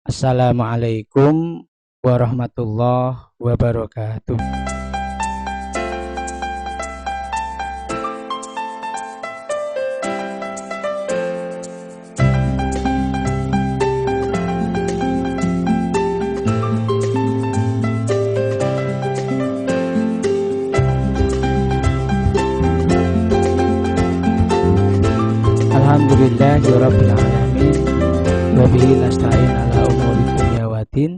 Assalamualaikum warahmatullahi wabarakatuh. Alhamdulillahirabbil alamin wa bihi nasta'in ala umuri dunya waddin.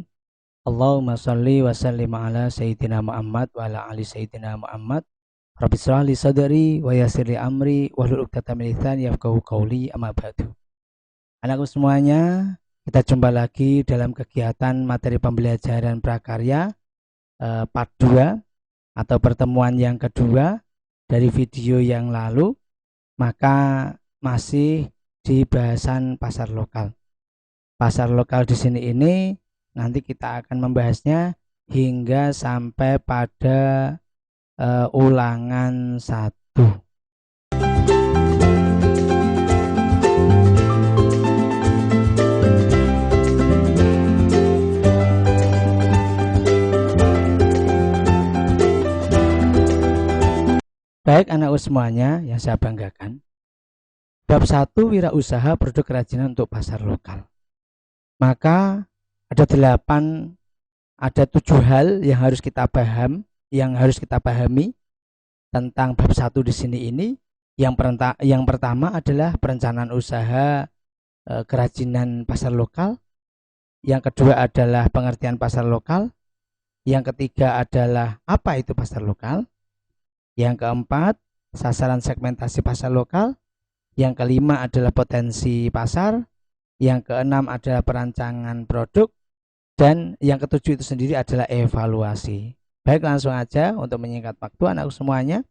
Allahumma shalli wa sallim ala sayyidina Muhammad wa ala ali sayyidina Muhammad. Rabbi shrah li sadri wa yassir li amri wahlul 'uqdatam min lisani yafqahu qawli, amma ba'du. Anakku semuanya, kita jumpa lagi dalam kegiatan materi pembelajaran prakarya part 2 atau pertemuan yang kedua dari video yang lalu. Maka masih di bahasan pasar lokal. Pasar lokal di sini ini nanti kita akan membahasnya hingga sampai pada ulangan 1. Baik anakku semuanya yang saya banggakan, bab 1 wirausaha produk kerajinan untuk pasar lokal. Maka ada 7 hal yang harus kita pahami tentang bab 1 di sini ini. Yang pertama adalah perencanaan usaha kerajinan pasar lokal. Yang kedua adalah pengertian pasar lokal. Yang ketiga adalah apa itu pasar lokal. Yang keempat, sasaran segmentasi pasar lokal. Yang kelima adalah potensi pasar. Yang keenam adalah perancangan produk. Dan yang ketujuh itu sendiri adalah evaluasi. Baik, langsung aja untuk menyingkat waktu anakku semuanya.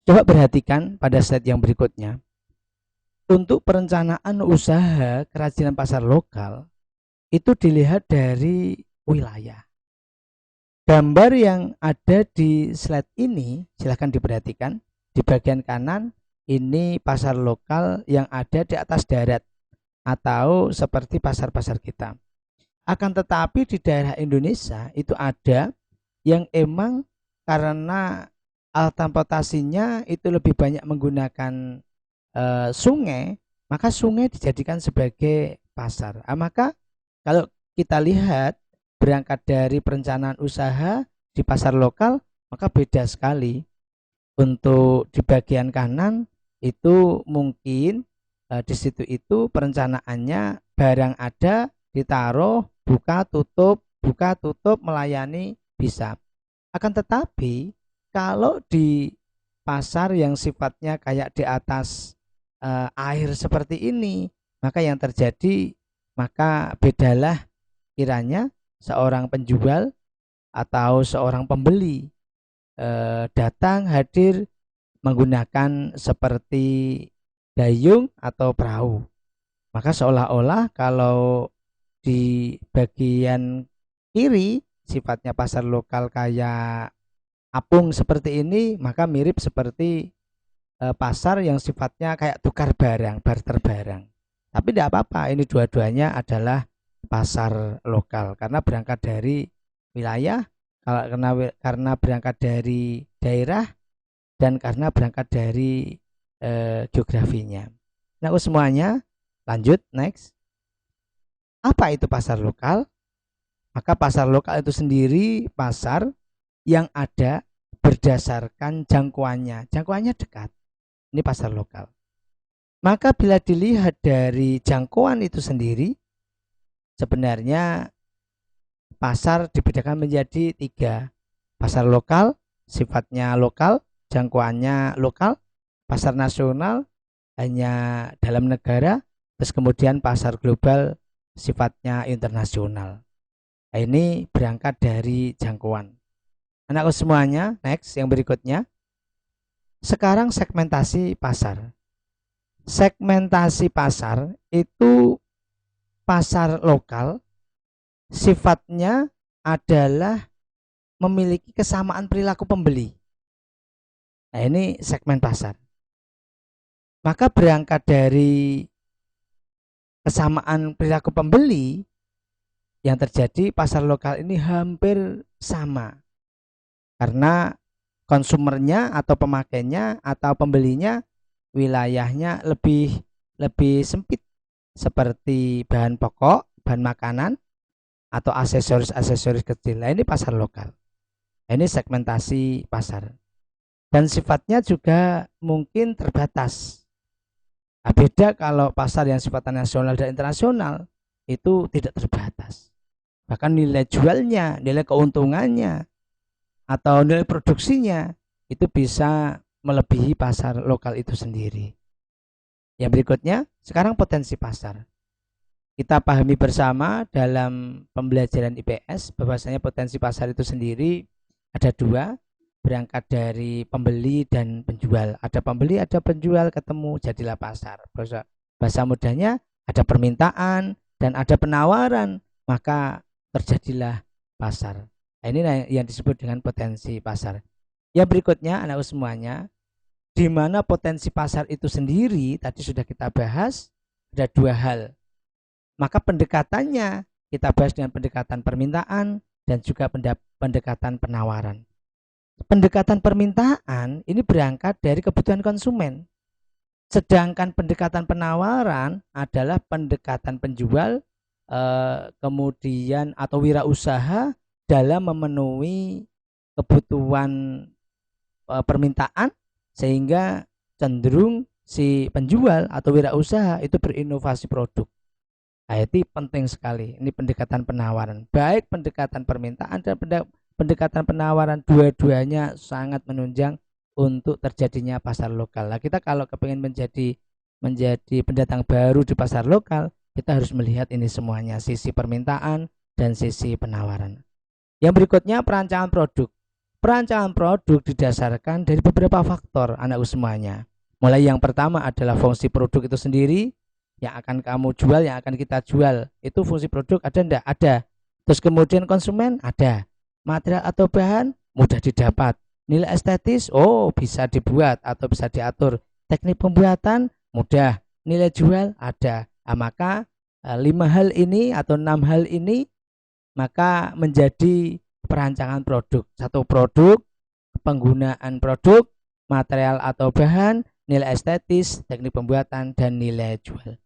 Coba perhatikan pada slide yang berikutnya. Untuk perencanaan usaha kerajinan pasar lokal, itu dilihat dari wilayah. Gambar yang ada di slide ini silahkan diperhatikan. Di bagian kanan ini pasar lokal yang ada di atas darat atau seperti pasar-pasar kita. Akan tetapi di daerah Indonesia itu ada yang emang karena transportasinya itu lebih banyak menggunakan sungai, maka sungai dijadikan sebagai pasar. Maka kalau kita lihat berangkat dari perencanaan usaha di pasar lokal, maka beda sekali. Untuk di bagian kanan itu mungkin di situ itu perencanaannya barang ada, ditaruh, buka tutup melayani bisa. Akan tetapi kalau di pasar yang sifatnya kayak di atas air seperti ini, maka yang terjadi maka bedalah kiranya seorang penjual atau seorang pembeli datang hadir menggunakan seperti dayung atau perahu. Maka seolah-olah kalau di bagian kiri sifatnya pasar lokal kayak apung seperti ini, maka mirip seperti pasar yang sifatnya kayak tukar barang, barter barang. Tapi tidak apa-apa, ini dua-duanya adalah pasar lokal karena berangkat dari wilayah, karena berangkat dari daerah, dan karena berangkat dari geografinya. Nah semuanya, lanjut next. Apa itu pasar lokal? Maka pasar lokal itu sendiri pasar yang ada berdasarkan jangkauannya. Jangkauannya dekat. Ini pasar lokal. Maka bila dilihat dari jangkauan itu sendiri, sebenarnya pasar dibedakan menjadi 3. Pasar lokal, sifatnya lokal, jangkauannya lokal. Pasar nasional, hanya dalam negara. Terus kemudian pasar global, sifatnya internasional. Nah, ini berangkat dari jangkauan. Anakku semuanya, next yang berikutnya. Sekarang segmentasi pasar. Segmentasi pasar itu pasar lokal sifatnya adalah memiliki kesamaan perilaku pembeli. Nah, ini segmen pasar. Maka berangkat dari kesamaan perilaku pembeli yang terjadi, pasar lokal ini hampir sama karena konsumernya atau pemakainya atau pembelinya wilayahnya lebih sempit, seperti bahan pokok, bahan makanan atau aksesoris kecil. Nah, ini pasar lokal. Ini segmentasi pasar. Dan sifatnya juga mungkin terbatas. Nah, beda kalau pasar yang sifatnya nasional dan internasional itu tidak terbatas. Bahkan nilai jualnya, nilai keuntungannya, atau nilai produksinya itu bisa melebihi pasar lokal itu sendiri. Yang berikutnya, sekarang potensi pasar. Kita pahami bersama dalam pembelajaran IPS bahwasanya potensi pasar itu sendiri ada dua, berangkat dari pembeli dan penjual. Ada pembeli, ada penjual, ketemu jadilah pasar. Bahasa mudahnya ada permintaan dan ada penawaran, maka terjadilah pasar. Nah, ini yang disebut dengan potensi pasar. Yang berikutnya, anak semuanya, di mana potensi pasar itu sendiri tadi sudah kita bahas, ada dua hal. Maka pendekatannya kita bahas dengan pendekatan permintaan dan juga pendekatan penawaran. Pendekatan permintaan ini berangkat dari kebutuhan konsumen. Sedangkan pendekatan penawaran adalah pendekatan penjual kemudian atau wirausaha dalam memenuhi kebutuhan permintaan, sehingga cenderung si penjual atau wirausaha itu berinovasi produk. Nah, itu penting sekali. Ini pendekatan penawaran. Baik pendekatan permintaan dan pendekatan penawaran, dua-duanya sangat menunjang untuk terjadinya pasar lokal. Nah, kita kalau kepingin menjadi pendatang baru di pasar lokal, kita harus melihat ini semuanya, sisi permintaan dan sisi penawaran. Yang berikutnya, perancangan produk. Perancangan produk didasarkan dari beberapa faktor, anak semuanya. Mulai yang pertama adalah fungsi produk itu sendiri, yang akan kamu jual, yang akan kita jual. Itu fungsi produk ada enggak? Ada. Terus kemudian konsumen ada. Material atau bahan mudah didapat. Nilai estetis, bisa dibuat atau bisa diatur. Teknik pembuatan mudah. Nilai jual ada. Nah, maka 5 hal ini atau 6 hal ini maka menjadi perancangan produk. Satu produk, penggunaan produk, material atau bahan, nilai estetis, teknik pembuatan, dan nilai jual.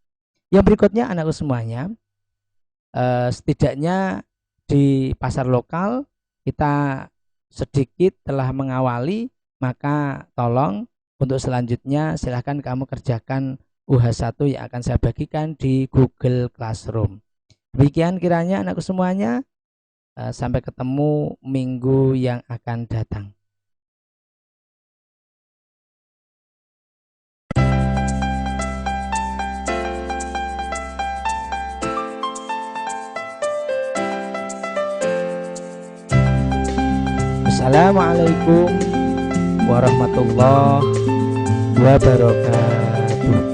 Yang berikutnya anakku semuanya, setidaknya di pasar lokal kita sedikit telah mengawali, maka tolong untuk selanjutnya silahkan kamu kerjakan UH1 yang akan saya bagikan di Google Classroom. Demikian kiranya anakku semuanya, sampai ketemu minggu yang akan datang. Assalamualaikum warahmatullahi wabarakatuh.